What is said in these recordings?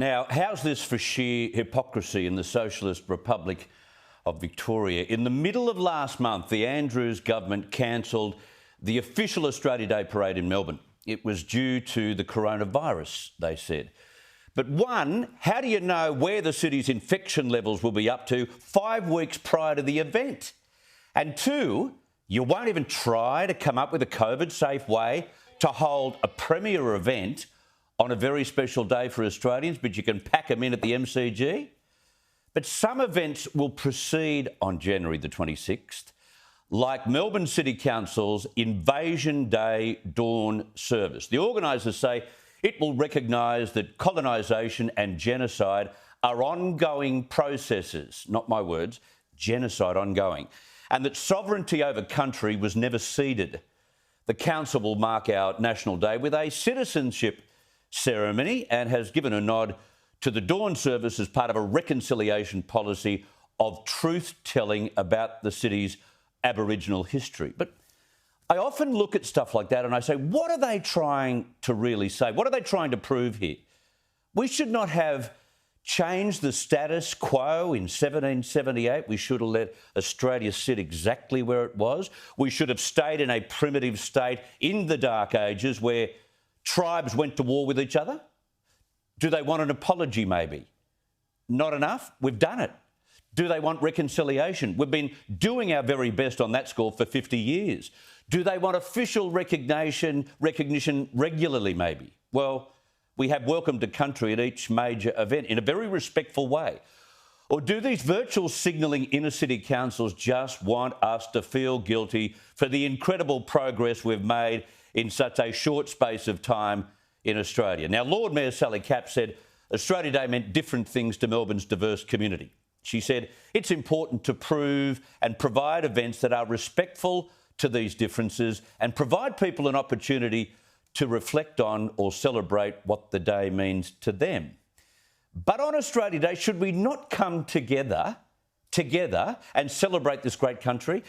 Now, how's this for sheer hypocrisy in the Socialist Republic of Victoria? In the middle of last month, the Andrews government cancelled the official Australia Day parade in Melbourne. It was due to the coronavirus, they said. But one, how do you know where the city's infection levels will be up to 5 weeks prior to the event? And two, you won't even try to come up with a COVID-safe way to hold a premier event on a very special day for Australians, but you can pack them in at the MCG. But some events will proceed on January the 26th, like Melbourne City Council's Invasion Day Dawn service. The organisers say it will recognise that colonisation and genocide are ongoing processes, not my words, genocide ongoing, and that sovereignty over country was never ceded. The council will mark our National Day with a citizenship ceremony and has given a nod to the Dawn service as part of a reconciliation policy of truth-telling about the city's Aboriginal history. But I often look at stuff like that and I say, what are they trying to really say? What are they trying to prove here? We should not have changed the status quo in 1778. We should have let Australia sit exactly where it was. We should have stayed in a primitive state in the Dark Ages where tribes went to war with each other. Do they want an apology, maybe? Not enough? We've done it. Do they want reconciliation? We've been doing our very best on that score for 50 years. Do they want official recognition regularly, maybe? Well, we have welcomed a country at each major event in a very respectful way. Or do these virtual signalling inner city councils just want us to feel guilty for the incredible progress we've made in such a short space of time in Australia? Now, Lord Mayor Sally Capp said Australia Day meant different things to Melbourne's diverse community. She said it's important to prove and provide events that are respectful to these differences and provide people an opportunity to reflect on or celebrate what the day means to them. But on Australia Day, should we not come together and celebrate this great country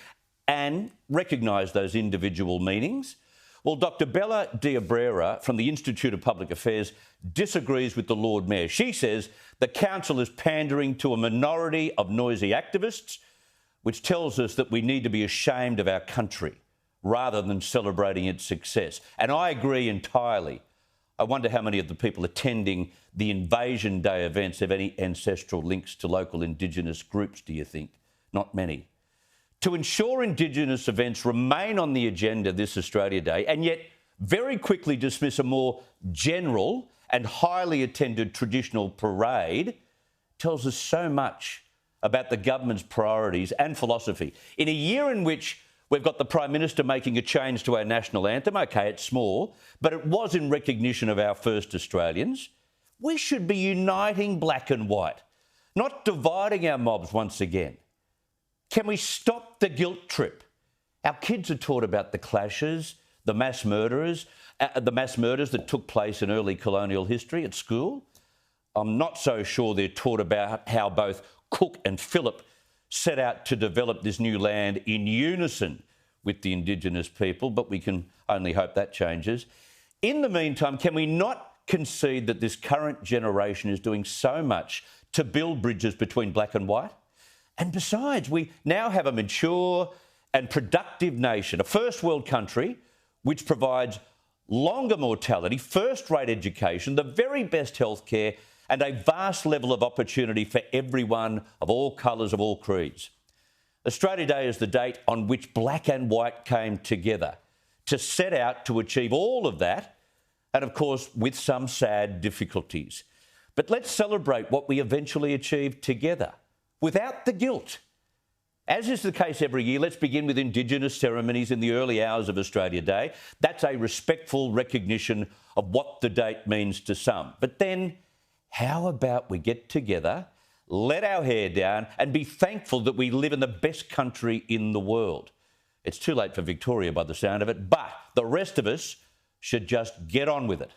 and recognise those individual meanings? Well, Dr Bella D'Abrera from the Institute of Public Affairs disagrees with the Lord Mayor. She says the council is pandering to a minority of noisy activists, which tells us that we need to be ashamed of our country rather than celebrating its success. And I agree entirely. I wonder how many of the people attending the Invasion Day events have any ancestral links to local Indigenous groups, do you think? Not many. To ensure Indigenous events remain on the agenda this Australia Day and yet very quickly dismiss a more general and highly attended traditional parade tells us so much about the government's priorities and philosophy. In a year in which we've got the Prime Minister making a change to our national anthem, OK, it's small, but it was in recognition of our first Australians, we should be uniting black and white, not dividing our mobs once again. Can we stop the guilt trip? Our kids are taught about the clashes, the mass murders that took place in early colonial history at school. I'm not so sure they're taught about how both Cook and Phillip set out to develop this new land in unison with the Indigenous people, but we can only hope that changes. In the meantime, can we not concede that this current generation is doing so much to build bridges between black and white? And besides, we now have a mature and productive nation, a first world country, which provides longer mortality, first-rate education, the very best healthcare, and a vast level of opportunity for everyone of all colours, of all creeds. Australia Day is the date on which black and white came together to set out to achieve all of that, and of course, with some sad difficulties. But let's celebrate what we eventually achieved together, without the guilt. As is the case every year, let's begin with Indigenous ceremonies in the early hours of Australia Day. That's a respectful recognition of what the date means to some. But then, how about we get together, let our hair down and be thankful that we live in the best country in the world? It's too late for Victoria by the sound of it, but the rest of us should just get on with it.